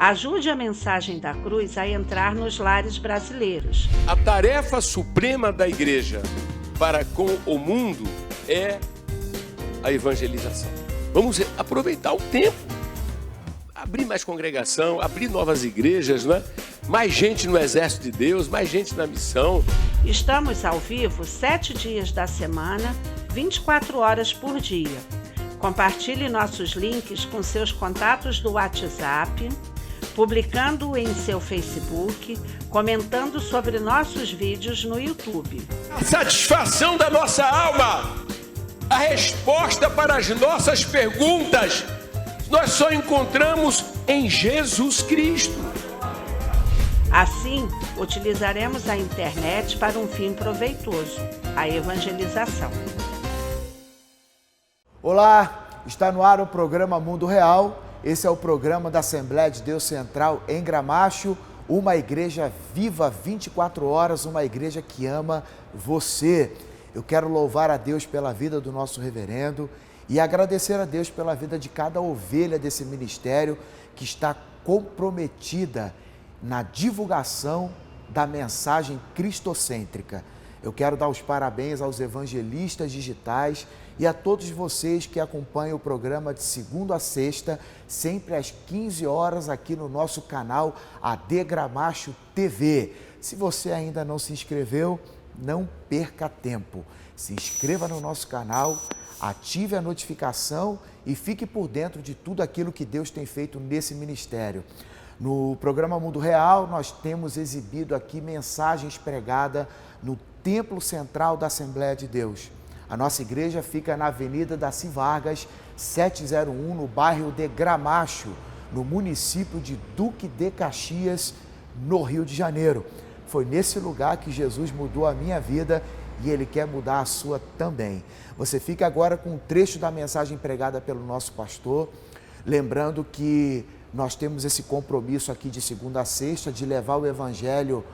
Ajude a mensagem da cruz a entrar nos lares brasileiros. A tarefa suprema da igreja para com o mundo é a evangelização. Vamos aproveitar o tempo, abrir mais congregação, abrir novas igrejas, né? Mais gente no exército de Deus, mais gente na missão. Estamos ao vivo 7 dias da semana, 24 horas por dia. Compartilhe nossos links com seus contatos do WhatsApp, publicando em seu Facebook, comentando sobre nossos vídeos no YouTube. A satisfação da nossa alma, a resposta para as nossas perguntas, nós só encontramos em Jesus Cristo. Assim, utilizaremos a internet para um fim proveitoso, a evangelização. Olá, está no ar o programa Mundo Real. Esse é o programa da Assembleia de Deus Central em Gramacho, uma igreja viva 24 horas, uma igreja que ama você. Eu quero louvar a Deus pela vida do nosso reverendo e agradecer a Deus pela vida de cada ovelha desse ministério que está comprometida na divulgação da mensagem cristocêntrica. Eu quero dar os parabéns aos evangelistas digitais e a todos vocês que acompanham o programa de segunda a sexta, sempre às 15 horas aqui no nosso canal AD Gramacho TV. Se você ainda não se inscreveu, não perca tempo. Se inscreva no nosso canal, ative a notificação e fique por dentro de tudo aquilo que Deus tem feito nesse ministério. No programa Mundo Real, nós temos exibido aqui mensagens pregadas no Templo Central da Assembleia de Deus. A nossa igreja fica na Avenida Daci Vargas, 701, no bairro de Gramacho, no município de Duque de Caxias, no Rio de Janeiro. Foi nesse lugar que Jesus mudou a minha vida e Ele quer mudar a sua também. Você fica agora com um trecho da mensagem pregada pelo nosso pastor, lembrando que nós temos esse compromisso aqui de segunda a sexta de levar o evangelho,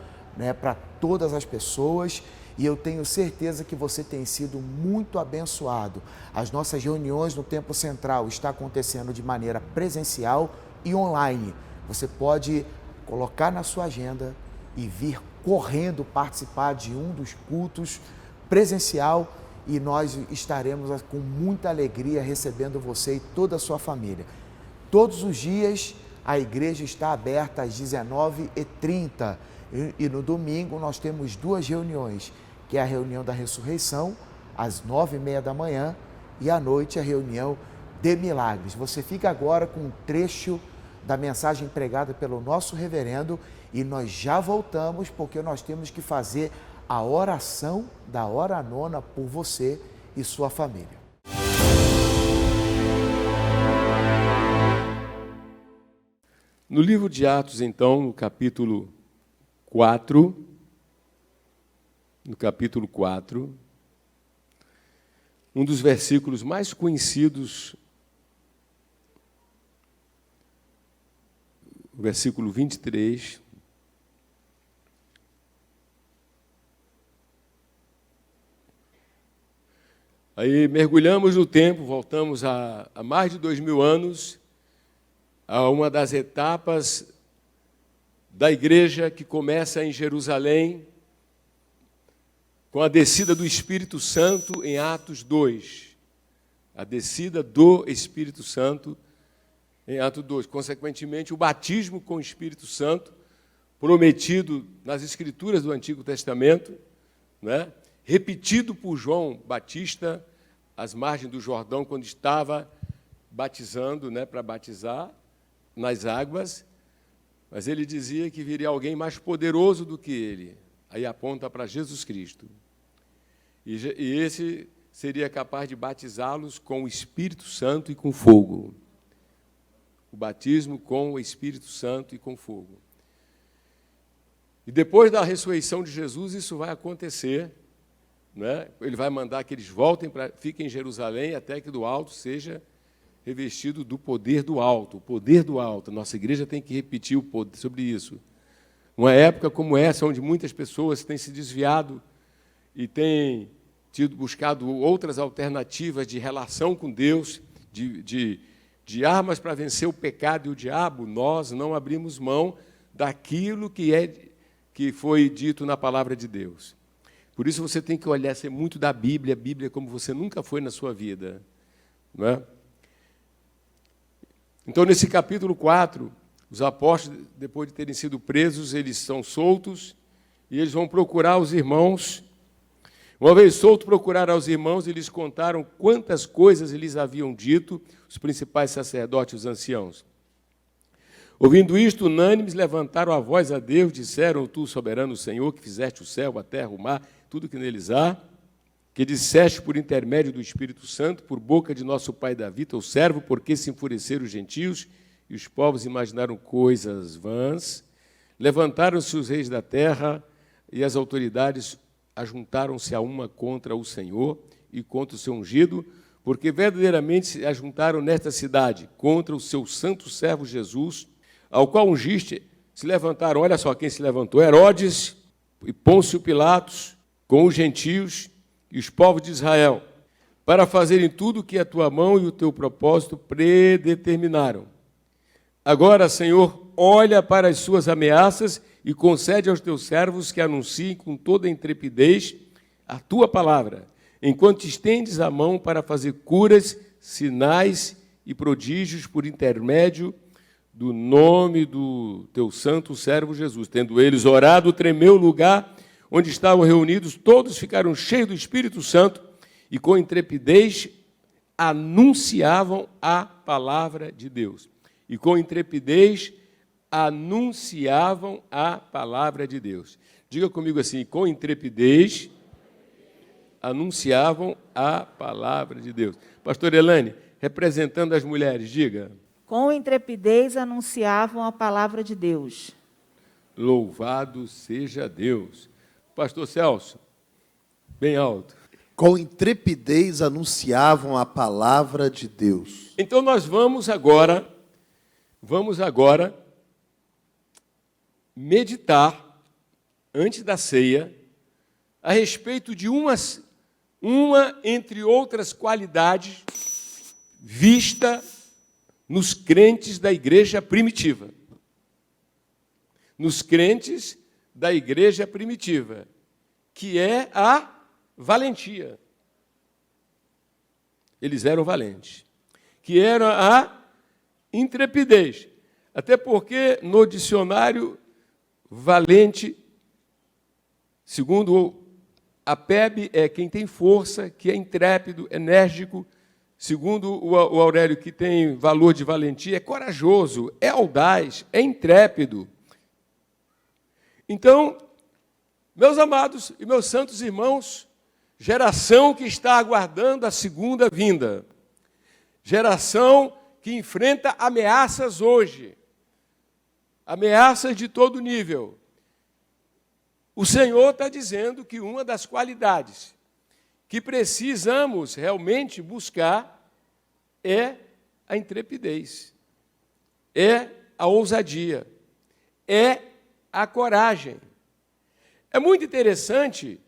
para todas as pessoas, e eu tenho certeza que você tem sido muito abençoado. As nossas reuniões no Templo Central estão acontecendo de maneira presencial e online. Você pode colocar na sua agenda e vir correndo participar de um dos cultos presencial e nós estaremos com muita alegria recebendo você e toda a sua família. Todos os dias a igreja está aberta às 19h30 e no domingo nós temos duas reuniões, que é a reunião da ressurreição às 9h30 da manhã e à noite a reunião de milagres. Você fica agora com um trecho da mensagem pregada pelo nosso reverendo e nós já voltamos porque nós temos que fazer a oração da hora nona por você e sua família. No livro de Atos, então, no capítulo 4, um dos versículos mais conhecidos, o versículo 23, aí mergulhamos no tempo, voltamos a mais de 2000 anos, a uma das etapas da igreja que começa em Jerusalém, com a descida do Espírito Santo em Atos 2. A descida do Espírito Santo em Atos 2. Consequentemente, o batismo com o Espírito Santo, prometido nas Escrituras do Antigo Testamento, né? Repetido por João Batista, às margens do Jordão, quando estava batizando, para batizar nas águas, mas ele dizia que viria alguém mais poderoso do que ele. Aí aponta para Jesus Cristo. E esse seria capaz de batizá-los com o Espírito Santo e com fogo. O batismo com o Espírito Santo e com fogo. E depois da ressurreição de Jesus, isso vai acontecer. Ele vai mandar que eles fiquem em Jerusalém até que do alto seja revestido do poder do alto. O poder do alto. Nossa igreja tem que repetir o poder sobre isso. Uma época como essa, onde muitas pessoas têm se desviado e têm buscado outras alternativas de relação com Deus, de de armas para vencer o pecado e o diabo, nós não abrimos mão daquilo que foi dito na palavra de Deus. Por isso você tem que olhar, ser muito da Bíblia, a Bíblia como você nunca foi na sua vida. Não é? Então, nesse capítulo 4, os apóstolos, depois de terem sido presos, eles são soltos e eles vão procurar os irmãos. Uma vez soltos, procuraram os irmãos e lhes contaram quantas coisas eles haviam dito, os principais sacerdotes, os anciãos. Ouvindo isto, unânimes, levantaram a voz a Deus, disseram: Tu, soberano Senhor, que fizeste o céu, a terra, o mar, tudo que neles há, que disseste por intermédio do Espírito Santo, por boca de nosso pai Davi, teu servo, porque se enfureceram os gentios e os povos imaginaram coisas vãs, levantaram-se os reis da terra e as autoridades ajuntaram-se a uma contra o Senhor e contra o seu ungido, porque verdadeiramente se ajuntaram nesta cidade contra o seu santo servo Jesus, ao qual ungiste. Se levantaram, olha só quem se levantou: Herodes e Pôncio Pilatos, com os gentios e os povos de Israel, para fazerem tudo o que a tua mão e o teu propósito predeterminaram. Agora, Senhor, olha para as suas ameaças e concede aos teus servos que anunciem com toda a intrepidez a tua palavra, enquanto estendes a mão para fazer curas, sinais e prodígios por intermédio do nome do teu santo servo Jesus. Tendo eles orado, tremeu o lugar onde estavam reunidos, todos ficaram cheios do Espírito Santo e com intrepidez anunciavam a palavra de Deus. E com intrepidez anunciavam a palavra de Deus. Diga comigo assim: com intrepidez anunciavam a palavra de Deus. Pastor Elane, representando as mulheres, diga. Com intrepidez anunciavam a palavra de Deus. Louvado seja Deus. Pastor Celso, bem alto. Com intrepidez anunciavam a palavra de Deus. Então nós vamos agora meditar, antes da ceia, a respeito de uma entre outras qualidades vista nos crentes da igreja primitiva. Nos crentes da igreja primitiva, que é a valentia. Eles eram valentes. Que era a intrepidez. Até porque no dicionário valente, segundo a PEB, é quem tem força, que é intrépido, enérgico. Segundo o Aurélio, que tem valor de valentia, é corajoso, é audaz, é intrépido. Então, meus amados e meus santos irmãos, geração que está aguardando a segunda vinda, geração que enfrenta ameaças hoje, ameaças de todo nível. O Senhor está dizendo que uma das qualidades que precisamos realmente buscar é a intrepidez, é a ousadia, é a coragem. É muito interessante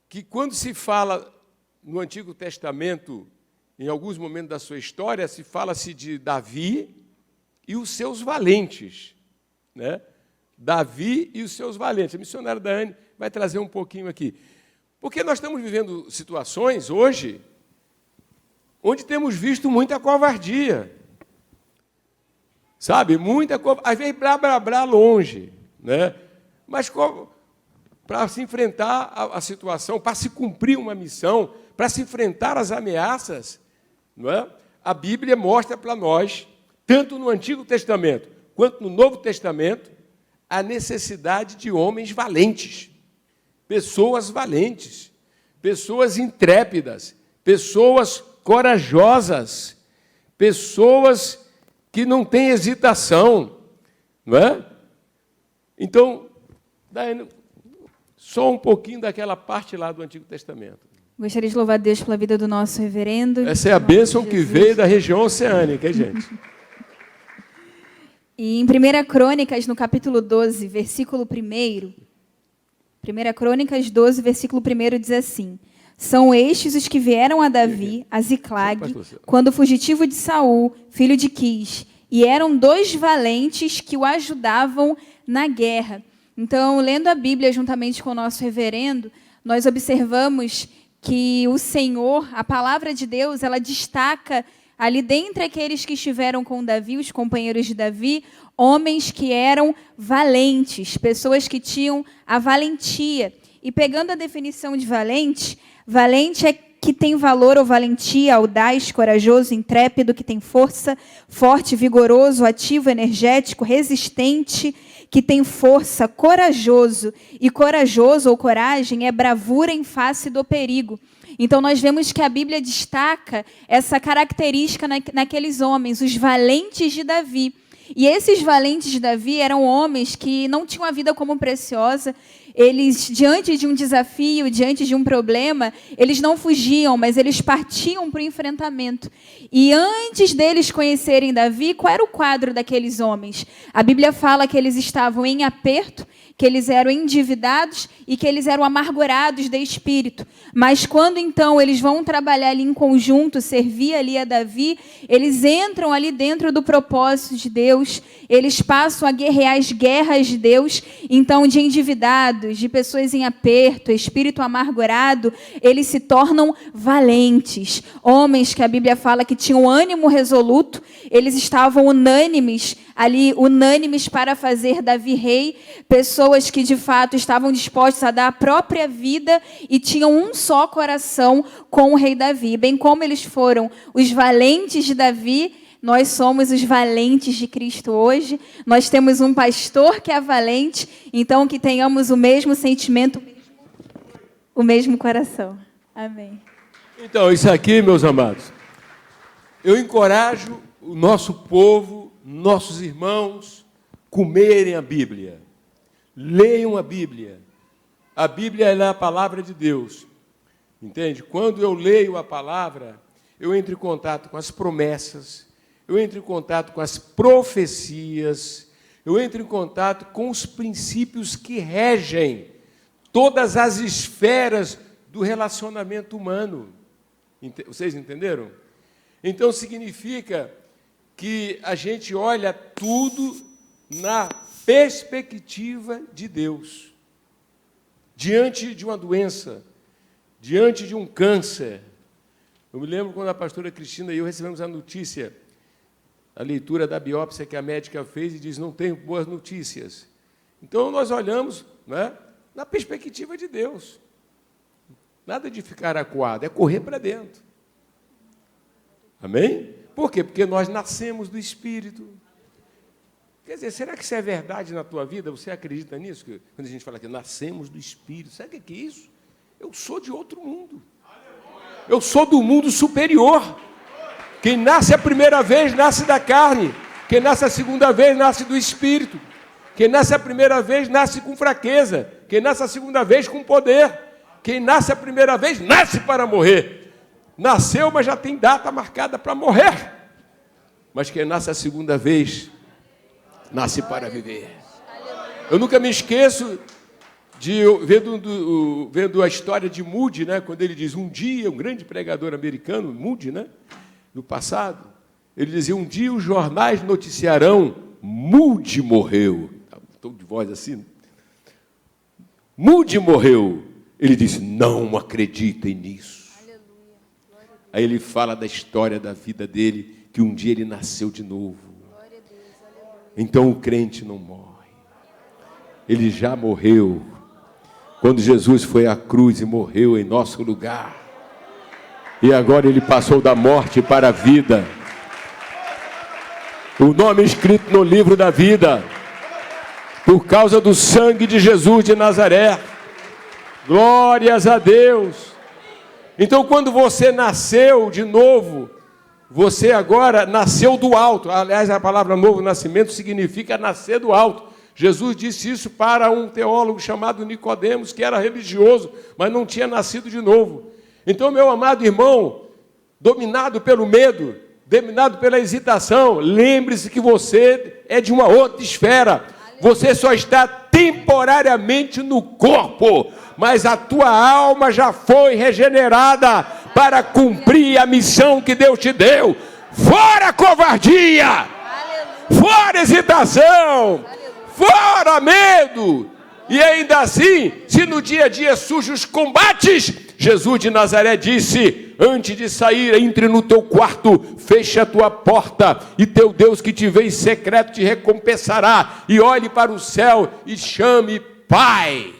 que quando se fala no Antigo Testamento, em alguns momentos da sua história, se fala-se de Davi e os seus valentes, né? Davi e os seus valentes. A missionária Daiane vai trazer um pouquinho aqui. Porque nós estamos vivendo situações hoje onde temos visto muita covardia. Sabe? Muita covardia. Às vezes, blá longe, né? Mas para se enfrentar a situação, para se cumprir uma missão, para se enfrentar as ameaças, não é? A Bíblia mostra para nós, tanto no Antigo Testamento quanto no Novo Testamento, a necessidade de homens valentes. Pessoas valentes, pessoas intrépidas, pessoas corajosas, pessoas que não têm hesitação, não é? Então, Daiane, só um pouquinho daquela parte lá do Antigo Testamento. Gostaria de louvar a Deus pela vida do nosso reverendo. Essa é a bênção que veio da região oceânica, hein, gente? E em 1 Crônicas, no capítulo 12, versículo 1, 1 Crônicas 12, versículo 1 diz assim: São estes os que vieram a Davi, a Ziclag, quando fugitivo de Saul, filho de Quis, e eram 2 valentes que o ajudavam na guerra. Então, lendo a Bíblia juntamente com o nosso reverendo, nós observamos que o Senhor, a palavra de Deus, ela destaca ali dentre aqueles que estiveram com Davi, os companheiros de Davi, homens que eram valentes, pessoas que tinham a valentia. E pegando a definição de valente, valente é que tem valor ou valentia, audaz, corajoso, intrépido, que tem força, forte, vigoroso, ativo, energético, resistente, que tem força, corajoso. E corajoso ou coragem é bravura em face do perigo. Então, nós vemos que a Bíblia destaca essa característica naqueles homens, os valentes de Davi. E esses valentes de Davi eram homens que não tinham a vida como preciosa. Eles, diante de um desafio, diante de um problema, eles não fugiam, mas eles partiam para o enfrentamento. E antes deles conhecerem Davi, qual era o quadro daqueles homens? A Bíblia fala que eles estavam em aperto, que eles eram endividados e que eles eram amargurados de espírito. Mas quando então eles vão trabalhar ali em conjunto, servir ali a Davi, eles entram ali dentro do propósito de Deus, eles passam a guerrear as guerras de Deus. Então, de endividados, de pessoas em aperto, espírito amargurado, eles se tornam valentes. Homens que a Bíblia fala que tinham ânimo resoluto, eles estavam unânimes para fazer Davi rei, pessoas que de fato estavam dispostas a dar a própria vida e tinham um só coração com o rei Davi. Bem como eles foram os valentes de Davi, nós somos os valentes de Cristo hoje. Nós temos um pastor que é valente, então que tenhamos o mesmo sentimento, o mesmo coração. Amém. Então, isso aqui, meus amados, eu encorajo o nosso povo, nossos irmãos, comerem a Bíblia. Leiam a Bíblia. A Bíblia é a palavra de Deus. Entende? Quando eu leio a palavra, eu entro em contato com as promessas, eu entro em contato com as profecias, eu entro em contato com os princípios que regem todas as esferas do relacionamento humano. Vocês entenderam? Então, significa que a gente olha tudo na perspectiva de Deus. Diante de uma doença, diante de um câncer. Eu me lembro quando a pastora Cristina e eu recebemos a notícia, a leitura da biópsia que a médica fez e diz, não tenho boas notícias. Então, nós olhamos, né, na perspectiva de Deus. Nada de ficar acuado, é correr para dentro. Amém? Por quê? Porque nós nascemos do Espírito. Quer dizer, será que isso é verdade na tua vida? Você acredita nisso? Quando a gente fala que nascemos do Espírito, sabe o que é isso? Eu sou de outro mundo. Eu sou do mundo superior. Quem nasce a primeira vez, nasce da carne. Quem nasce a segunda vez, nasce do Espírito. Quem nasce a primeira vez, nasce com fraqueza. Quem nasce a segunda vez, com poder. Quem nasce a primeira vez, nasce para morrer. Nasceu, mas já tem data marcada para morrer. Mas quem nasce a segunda vez, nasce para viver. Eu nunca me esqueço de vendo a história de Moody, né, quando ele diz, um dia, um grande pregador americano, Moody, né, no passado, ele dizia, um dia os jornais noticiarão, Moody morreu. Estou de voz assim. Moody morreu. Ele disse, não acreditem nisso. Aí ele fala da história da vida dele, que um dia ele nasceu de novo. Então o crente não morre. Ele já morreu. Quando Jesus foi à cruz e morreu em nosso lugar. E agora ele passou da morte para a vida. O nome escrito no livro da vida. Por causa do sangue de Jesus de Nazaré. Glórias a Deus. Então, quando você nasceu de novo, você agora nasceu do alto. Aliás, a palavra novo nascimento significa nascer do alto. Jesus disse isso para um teólogo chamado Nicodemos, que era religioso, mas não tinha nascido de novo. Então, meu amado irmão, dominado pelo medo, dominado pela hesitação, lembre-se que você é de uma outra esfera. Você só está temporariamente no corpo, mas a tua alma já foi regenerada para cumprir a missão que Deus te deu. Fora covardia, fora hesitação, fora medo. E ainda assim, se no dia a dia surgem os combates, Jesus de Nazaré disse: antes de sair, entre no teu quarto, feche a tua porta, e teu Deus que te vê em secreto te recompensará. E olhe para o céu e chame Pai.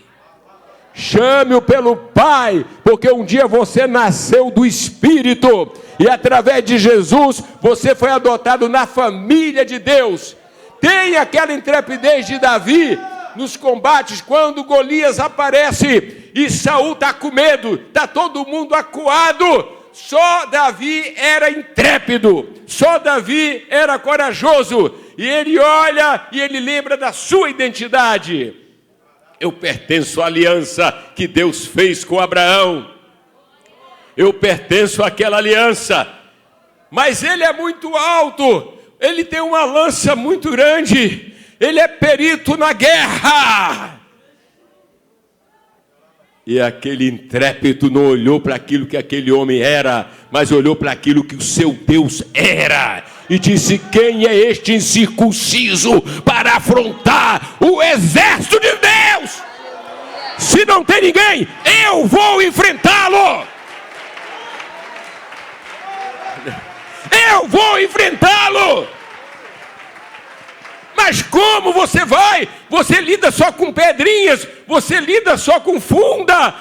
Chame-o pelo Pai, porque um dia você nasceu do Espírito, e através de Jesus, você foi adotado na família de Deus. Tenha aquela intrepidez de Davi nos combates, quando Golias aparece e Saul está com medo, está todo mundo acuado. Só Davi era intrépido, só Davi era corajoso, e ele olha e ele lembra da sua identidade. Eu pertenço à aliança que Deus fez com Abraão, eu pertenço àquela aliança, mas ele é muito alto, ele tem uma lança muito grande, ele é perito na guerra. E aquele intrépido não olhou para aquilo que aquele homem era, mas olhou para aquilo que o seu Deus era. E disse: quem é este incircunciso para afrontar o exército de Deus? Se não tem ninguém, eu vou enfrentá-lo. Eu vou enfrentá-lo. Mas como você vai? Você lida só com pedrinhas, você lida só com funda.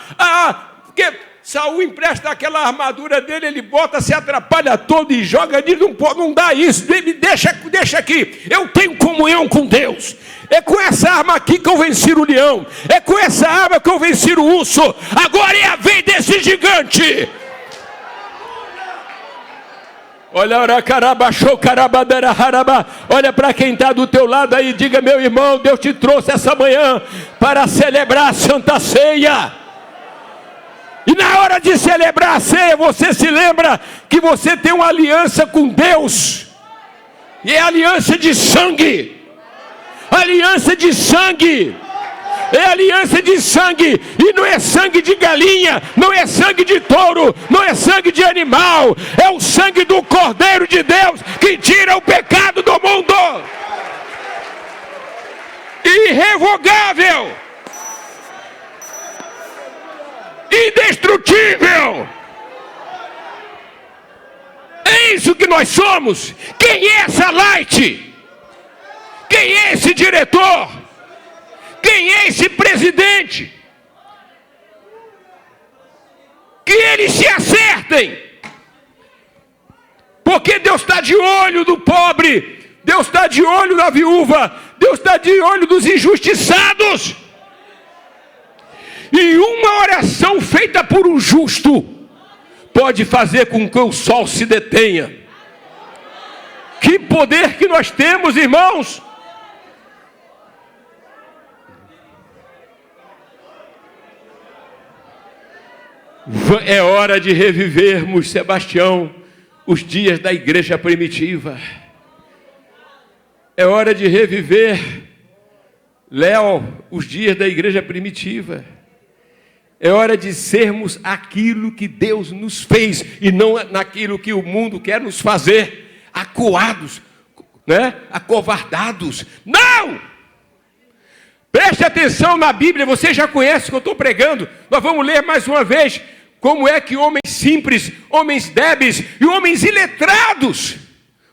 Porque Saul empresta aquela armadura dele, ele bota, se atrapalha todo e joga, diz: não dá isso, ele deixa aqui. Eu tenho comunhão com Deus. É com essa arma aqui que eu venci o leão. É com essa arma que eu venci o urso. Agora é a vez desse gigante. Olha para quem está do teu lado aí, diga: meu irmão, Deus te trouxe essa manhã para celebrar a Santa Ceia. E na hora de celebrar a ceia, você se lembra que você tem uma aliança com Deus. E é aliança de sangue. Aliança de sangue. É aliança de sangue, e não é sangue de galinha, não é sangue de touro, não é sangue de animal, é o sangue do Cordeiro de Deus que tira o pecado do mundo. Irrevogável, indestrutível. É isso que nós somos. Quem é essa Light? Quem é esse diretor? Quem é esse presidente? Que eles se acertem, porque Deus está de olho do pobre, Deus está de olho da viúva, Deus está de olho dos injustiçados. E uma oração feita por um justo pode fazer com que o sol se detenha. Que poder que nós temos, irmãos! É hora de revivermos, Sebastião, os dias da igreja primitiva. É hora de reviver, Léo, os dias da igreja primitiva. É hora de sermos aquilo que Deus nos fez e não naquilo que o mundo quer nos fazer, acuados, acovardados. Não! Preste atenção na Bíblia, você já conhece o que eu estou pregando. Nós vamos ler mais uma vez como é que homens simples, homens débeis e homens iletrados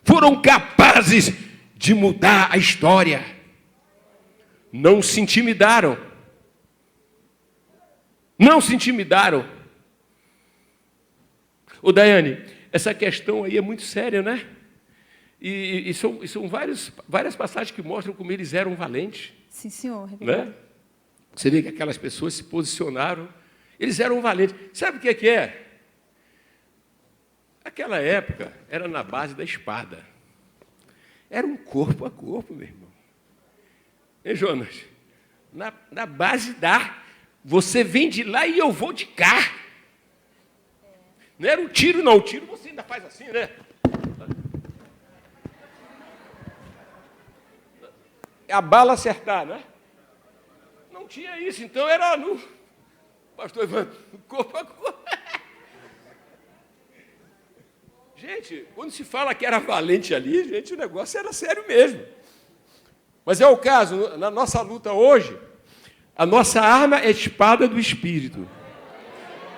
foram capazes de mudar a história. Não se intimidaram. Não se intimidaram. Ô Daiane, essa questão aí é muito séria, né? E são várias passagens que mostram como eles eram valentes. Sim, senhor. Né? Você vê que aquelas pessoas se posicionaram, eles eram valentes. Sabe o que é? Aquela época era na base da espada. Era um corpo a corpo, meu irmão. Hein, Jonas? Na base da... Você vem de lá e eu vou de cá. Não era um tiro, não. O tiro você ainda faz assim, né? a bala acertar, né? Não tinha isso, então era no pastor Ivan, corpo a corpo. Gente, quando se fala que era valente ali, gente, o negócio era sério mesmo. Mas é o caso, na nossa luta hoje, a nossa arma é a espada do Espírito.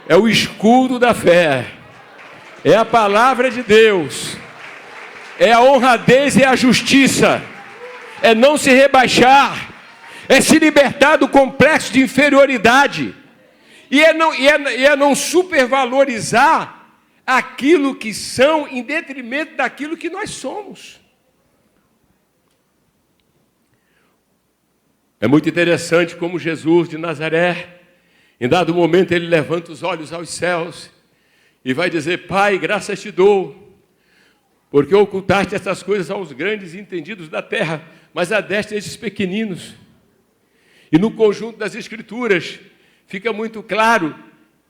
É o escudo da fé. É a palavra de Deus. É a honradez e a justiça. É não se rebaixar. É se libertar do complexo de inferioridade. E é não supervalorizar aquilo que são em detrimento daquilo que nós somos. É muito interessante como Jesus de Nazaré, em dado momento, ele levanta os olhos aos céus e vai dizer: Pai, graças te dou, porque ocultaste essas coisas aos grandes e entendidos da terra, mas a deste esses pequeninos. E no conjunto das Escrituras fica muito claro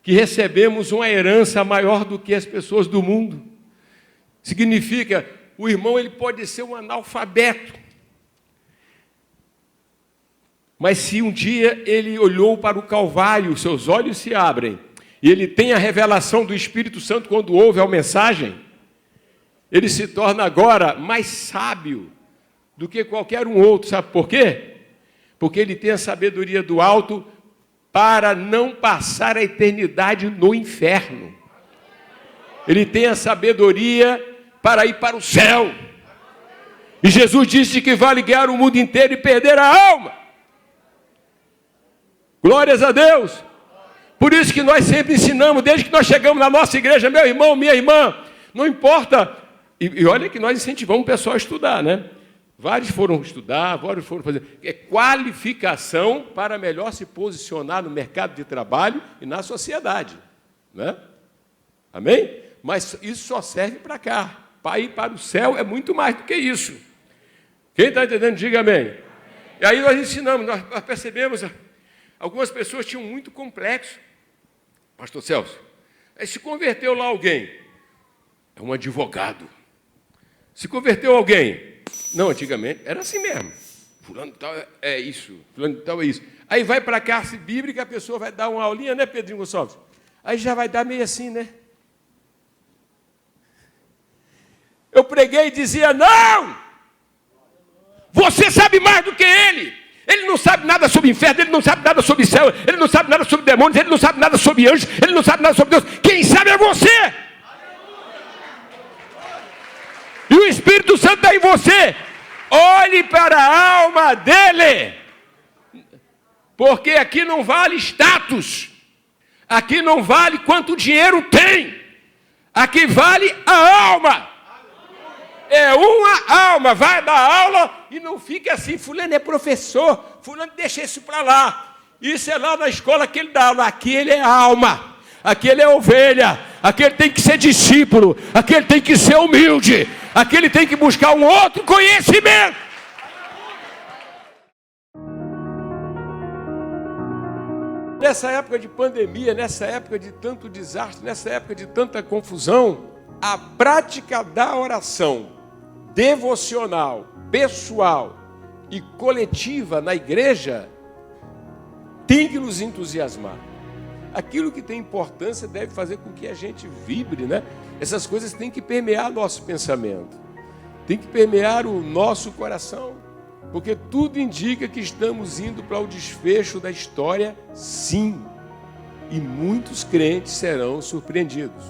que recebemos uma herança maior do que as pessoas do mundo. Significa, o irmão ele pode ser um analfabeto, mas se um dia ele olhou para o Calvário, seus olhos se abrem, e ele tem a revelação do Espírito Santo quando ouve a mensagem, ele se torna agora mais sábio do que qualquer um outro. Sabe por quê? Porque ele tem a sabedoria do alto para não passar a eternidade no inferno. Ele tem a sabedoria para ir para o céu. E Jesus disse que vale ganhar o mundo inteiro e perder a alma. Glórias a Deus. Por isso que nós sempre ensinamos, desde que nós chegamos na nossa igreja, meu irmão, minha irmã, não importa. E olha que nós incentivamos o pessoal a estudar, né? Vários foram estudar, vários foram fazer. É qualificação para melhor se posicionar no mercado de trabalho e na sociedade, né? Amém? Mas isso só serve para cá. Para ir para o céu é muito mais do que isso. Quem está entendendo, diga amém. E aí nós ensinamos, nós percebemos, algumas pessoas tinham muito complexo. Pastor Celso, aí se converteu lá alguém, é um advogado. Se converteu alguém, não, antigamente era assim mesmo. Fulano tal é isso, fulano tal é isso. Aí vai para a classe bíblica, a pessoa vai dar uma aulinha, né, Pedrinho Gonçalves? Aí já vai dar meio assim, né? Eu preguei e dizia: não! Você sabe mais do que ele! Ele não sabe nada sobre inferno, ele não sabe nada sobre céu, ele não sabe nada sobre demônios, ele não sabe nada sobre anjos, ele não sabe nada sobre Deus. Quem sabe é você! E o Espírito Santo está em você. Olhe para a alma dele. Porque aqui não vale status. Aqui não vale quanto dinheiro tem. Aqui vale a alma. É uma alma. Vai dar aula e não fica assim: fulano é professor, fulano deixa isso para lá. Isso é lá na escola que ele dá aula. Aqui ele é alma. Aqui ele é ovelha. Aqui ele tem que ser discípulo. Aqui ele tem que ser humilde. Aqui ele tem que buscar um outro conhecimento. Nessa época de pandemia, nessa época de tanto desastre, nessa época de tanta confusão, a prática da oração devocional, pessoal e coletiva na igreja tem que nos entusiasmar. Aquilo que tem importância deve fazer com que a gente vibre, né? Essas coisas têm que permear nosso pensamento, tem que permear o nosso coração, porque tudo indica que estamos indo para o desfecho da história, sim. E muitos crentes serão surpreendidos,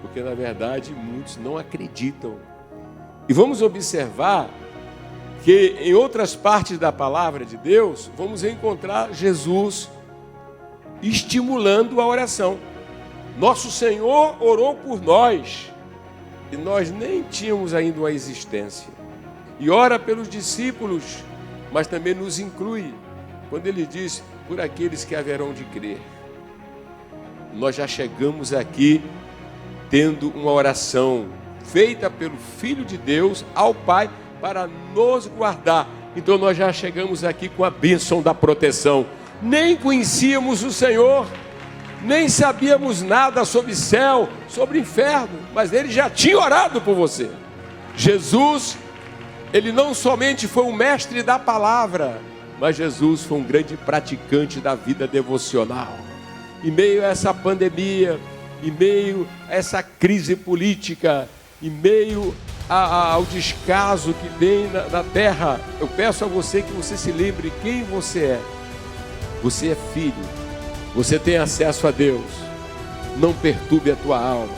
porque na verdade muitos não acreditam. E vamos observar que em outras partes da palavra de Deus, vamos encontrar Jesus estimulando a oração. Nosso Senhor orou por nós, e nós nem tínhamos ainda uma existência. E ora pelos discípulos, mas também nos inclui, quando ele diz: por aqueles que haverão de crer. Nós já chegamos aqui tendo uma oração feita pelo Filho de Deus ao Pai para nos guardar. Então nós já chegamos aqui com a bênção da proteção. Nem conhecíamos o Senhor, nem sabíamos nada sobre céu, sobre inferno, mas ele já tinha orado por você. Jesus Ele não somente foi um mestre da palavra, mas Jesus foi um grande praticante da vida devocional. Em meio a essa pandemia, em meio a essa crise política, em meio ao descaso que vem na terra, eu peço a você que você se lembre quem você é. Você é filho, você tem acesso a Deus. Não perturbe a tua alma.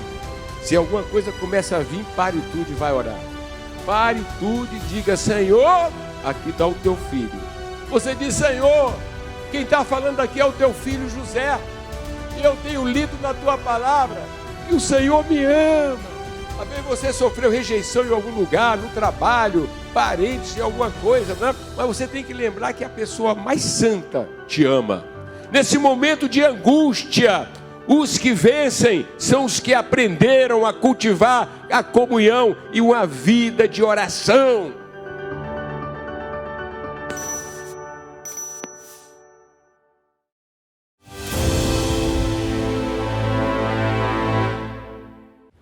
Se alguma coisa começa a vir, pare tudo e vai orar. Pare tudo e diga: Senhor, aqui está o teu filho. Você diz: Senhor, quem está falando aqui é o teu filho José. Eu tenho lido na tua palavra que o Senhor me ama. Às vezes você sofreu rejeição em algum lugar, no trabalho, parentes, em alguma coisa, né? Mas você tem que lembrar que a pessoa mais santa te ama. Nesse momento de angústia, os que vencem são os que aprenderam a cultivar a comunhão e uma vida de oração.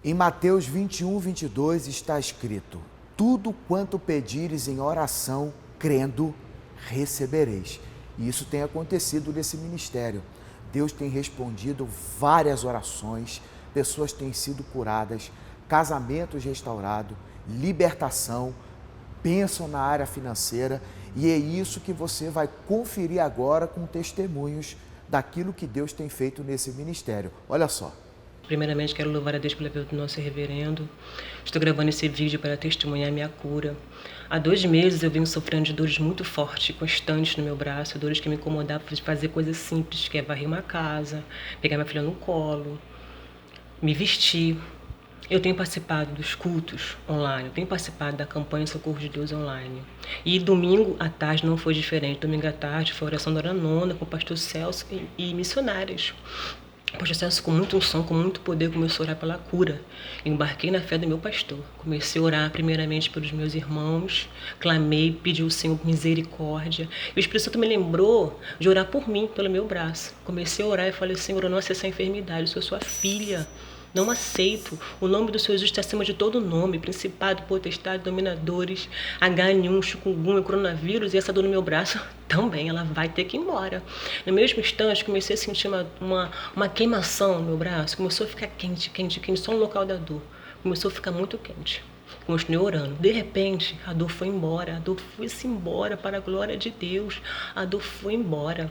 Em Mateus 21, 22 está escrito: tudo quanto pedires em oração, crendo, recebereis. E isso tem acontecido nesse ministério. Deus tem respondido várias orações, pessoas têm sido curadas, casamentos restaurados, libertação, bênção na área financeira. E é isso que você vai conferir agora com testemunhos daquilo que Deus tem feito nesse ministério. Olha só. Primeiramente, quero louvar a Deus pela vida do nosso reverendo. Estou gravando esse vídeo para testemunhar minha cura. Há 2 meses eu venho sofrendo de dores muito fortes, constantes no meu braço, dores que me incomodavam de fazer coisas simples, que é varrer uma casa, pegar minha filha no colo, me vestir. Eu tenho participado dos cultos online, eu tenho participado da campanha Socorro de Deus online. E domingo à tarde não foi diferente. Domingo à tarde foi a oração da hora nona com o pastor Celso e missionários. O pastor Celso, com muito unção, com muito poder, começou a orar pela cura. Embarquei na fé do meu pastor. Comecei a orar primeiramente pelos meus irmãos, clamei, pedi ao Senhor misericórdia. E o Espírito Santo me lembrou de orar por mim, pelo meu braço. Comecei a orar e falei: Senhor, eu não aceito essa enfermidade, eu sou sua filha. Não aceito. O nome do Senhor Jesus está acima de todo nome. Principado, potestade, dominadores, H1N1, chikungunya, coronavírus. E essa dor no meu braço também, ela vai ter que ir embora. No mesmo instante, comecei a sentir uma queimação no meu braço. Começou a ficar quente, só no local da dor. Começou a ficar muito quente. Continuei orando. De repente, a dor foi embora. A dor foi-se embora para a glória de Deus. A dor foi embora.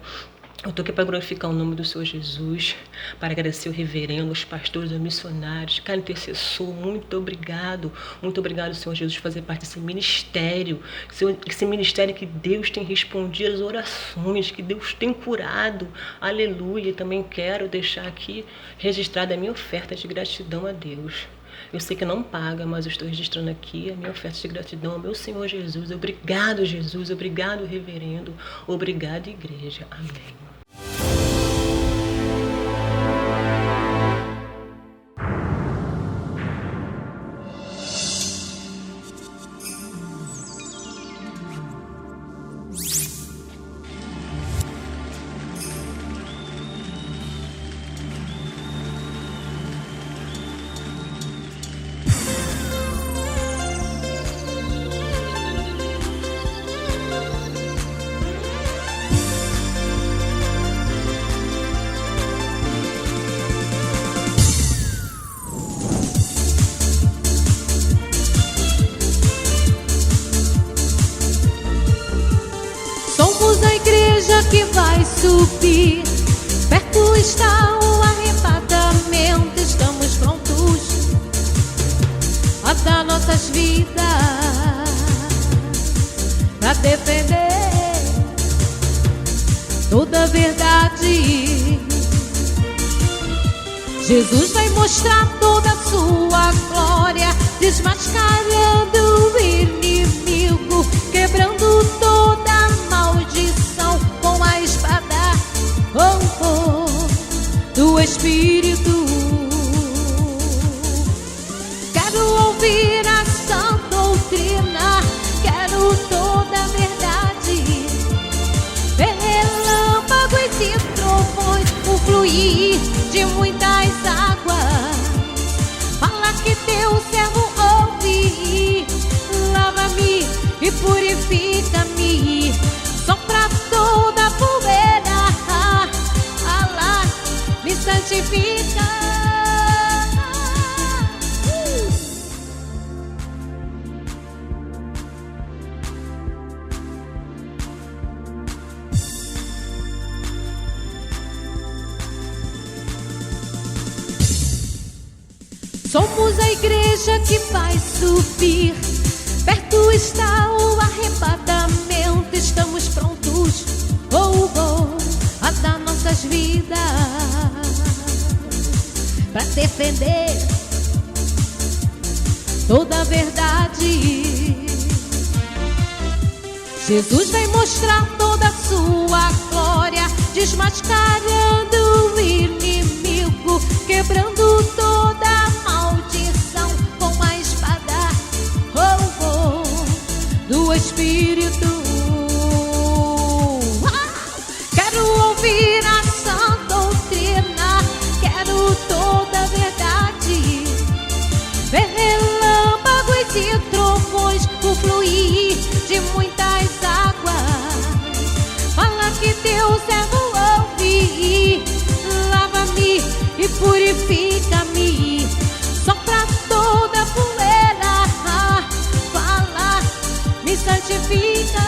Eu estou aqui para glorificar o nome do Senhor Jesus, para agradecer o reverendo, os pastores, os missionários, cada intercessor. Muito obrigado, Senhor Jesus, por fazer parte desse ministério. Esse ministério que Deus tem respondido às orações, que Deus tem curado. Aleluia. Também quero deixar aqui registrada a minha oferta de gratidão a Deus. Eu sei que não paga, mas eu estou registrando aqui a minha oferta de gratidão ao meu Senhor Jesus. Obrigado, Jesus. Obrigado, reverendo. Obrigado, igreja. Amém. Que vai subir, perto está o arrebatamento. Estamos prontos a dar nossas vidas pra defender toda a verdade. Jesus vai mostrar toda a sua glória, desmascarando o inimigo, quebrando toda a maldição com a espada do Espírito. Quero ouvir a sã doutrina, quero toda a verdade, ver relâmpagos e trovões, o fluir de muitas águas. Fala que teu servo ouve, lava-me Somos a igreja que vai subir. Perto está o arrebatamento. Estamos prontos, a dar nossas vidas para defender toda a verdade. Jesus vai mostrar toda a sua glória, desmascarando o inimigo, quebrando toda a maldição com a espada do Espírito. Quero ouvir a sã doutrina, quero toda a verdade. Ver relâmpagos e trovões, o fluir de muitas águas. Fala que teu servo ouve, lava-me e purifica-me. Sopra toda a poeira, fala, me santifica.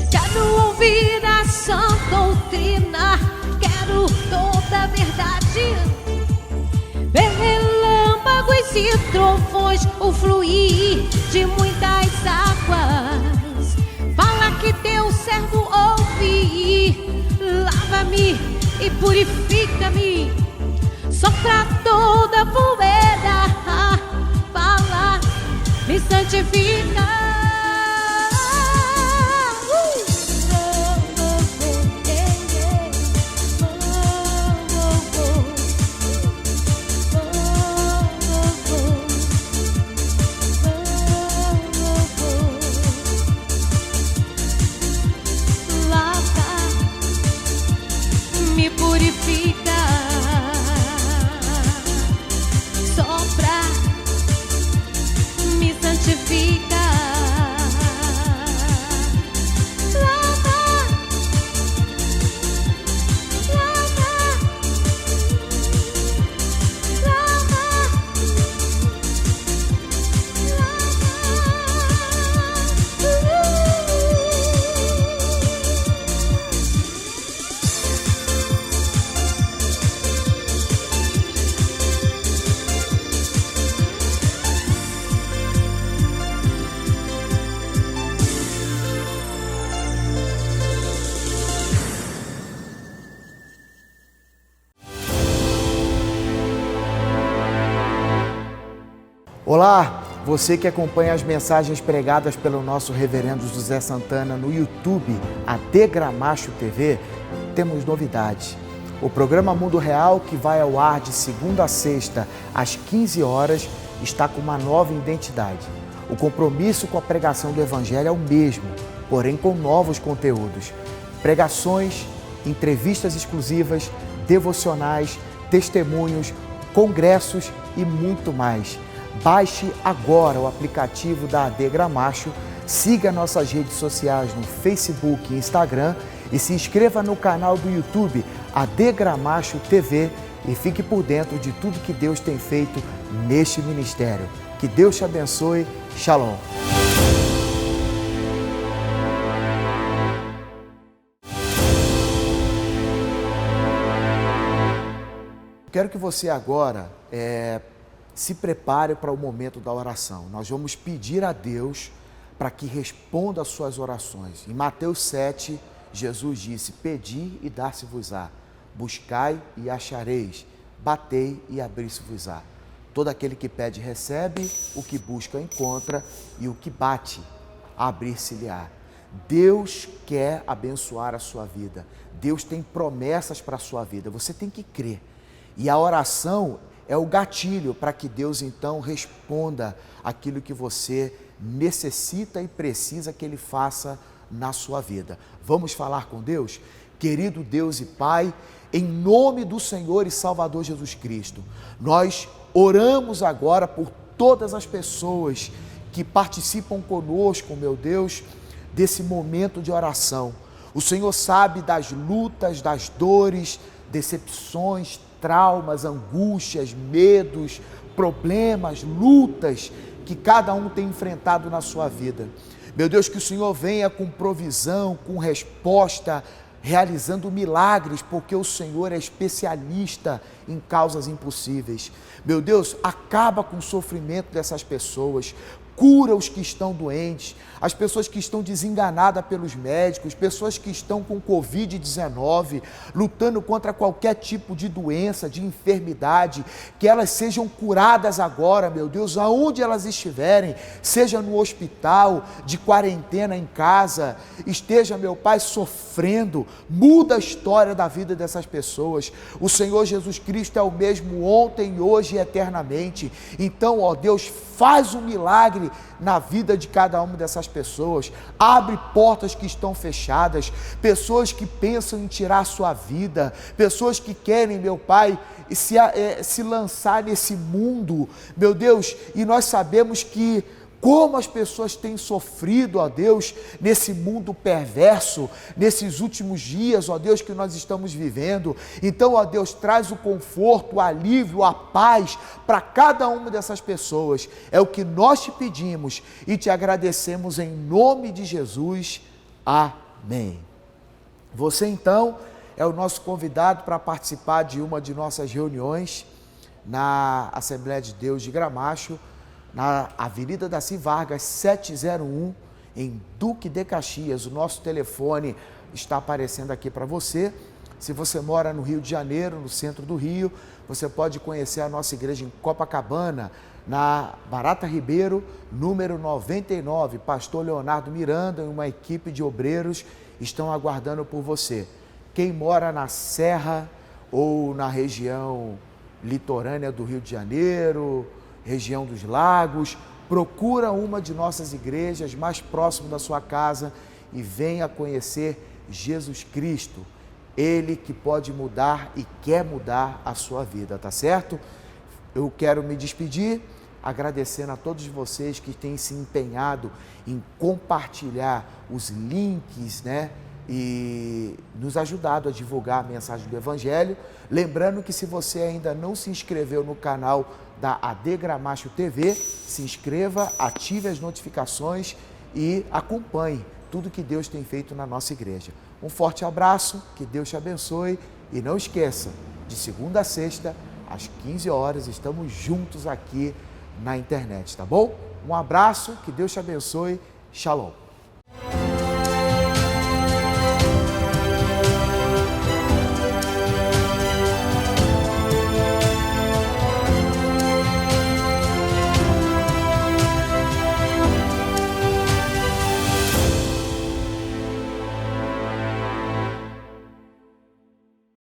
Quero ouvir a sã doutrina, quero toda a verdade. Ver relâmpagos e trovões, o fluir de muitas águas. Fala que teu servo ouve, lava-me e purifica-me. Sopra toda a poeira, fala, me santifica. Me purifica, sopra, me santifica. Lava, lava, lava, Olá, você que acompanha as mensagens pregadas pelo nosso reverendo José Santana no YouTube, AD Gramacho TV, temos novidades. O programa Mundo Real, que vai ao ar de segunda a sexta, às 15 horas, está com uma nova identidade. O compromisso com a pregação do Evangelho é o mesmo, porém com novos conteúdos. Pregações, entrevistas exclusivas, devocionais, testemunhos, congressos e muito mais. Baixe agora o aplicativo da AD Gramacho, siga nossas redes sociais no Facebook e Instagram e se inscreva no canal do YouTube AD Gramacho TV e fique por dentro de tudo que Deus tem feito neste ministério. Que Deus te abençoe. Shalom. Quero que você agora se prepare para o momento da oração. Nós vamos pedir a Deus para que responda às suas orações. Em Mateus 7, Jesus disse: pedi e dar-se-vos-á, buscai e achareis, batei e abrir-se-vos-á. Todo aquele que pede recebe, o que busca encontra e o que bate abrir-se-lhe-á. Deus quer abençoar a sua vida. Deus tem promessas para a sua vida. Você tem que crer. E a oração é o gatilho para que Deus então responda aquilo que você necessita e precisa que Ele faça na sua vida. Vamos falar com Deus? Querido Deus e Pai, em nome do Senhor e Salvador Jesus Cristo, nós oramos agora por todas as pessoas que participam conosco, meu Deus, desse momento de oração. O Senhor sabe das lutas, das dores, decepções, traumas, angústias, medos, problemas, lutas que cada um tem enfrentado na sua vida. Meu Deus, que o Senhor venha com provisão, com resposta, realizando milagres, porque o Senhor é especialista em causas impossíveis. Meu Deus, acaba com o sofrimento dessas pessoas, cura os que estão doentes, as pessoas que estão desenganadas pelos médicos, pessoas que estão com Covid-19, lutando contra qualquer tipo de doença, de enfermidade, que elas sejam curadas agora, meu Deus, aonde elas estiverem, seja no hospital, de quarentena em casa, esteja, meu Pai, sofrendo, muda a história da vida dessas pessoas. O Senhor Jesus Cristo é o mesmo ontem, hoje e eternamente. Então, ó Deus, faz um milagre na vida de cada uma dessas pessoas, abre portas que estão fechadas, pessoas que pensam em tirar a sua vida, pessoas que querem, meu Pai, se lançar nesse mundo, meu Deus, e nós sabemos que como as pessoas têm sofrido, ó Deus, nesse mundo perverso, nesses últimos dias, ó Deus, que nós estamos vivendo. Então, ó Deus, traz o conforto, o alívio, a paz para cada uma dessas pessoas. É o que nós te pedimos e te agradecemos em nome de Jesus. Amém. Você, então, é o nosso convidado para participar de uma de nossas reuniões na Assembleia de Deus de Gramacho, na Avenida Daci Vargas, 701, em Duque de Caxias. O nosso telefone está aparecendo aqui para você. Se você mora no Rio de Janeiro, no centro do Rio, você pode conhecer a nossa igreja em Copacabana, na Barata Ribeiro, número 99. Pastor Leonardo Miranda e uma equipe de obreiros estão aguardando por você. Quem mora na Serra ou na região litorânea do Rio de Janeiro, região dos Lagos, procura uma de nossas igrejas mais próximo da sua casa e venha conhecer Jesus Cristo, Ele que pode mudar e quer mudar a sua vida, tá certo? Eu quero me despedir agradecendo a todos vocês que têm se empenhado em compartilhar os links, né? E nos ajudado a divulgar a mensagem do Evangelho. Lembrando que se você ainda não se inscreveu no canal da AD Gramacho TV, se inscreva, ative as notificações e acompanhe tudo que Deus tem feito na nossa igreja. Um forte abraço, que Deus te abençoe e não esqueça, de segunda a sexta, às 15 horas, estamos juntos aqui na internet, tá bom? Um abraço, que Deus te abençoe, shalom.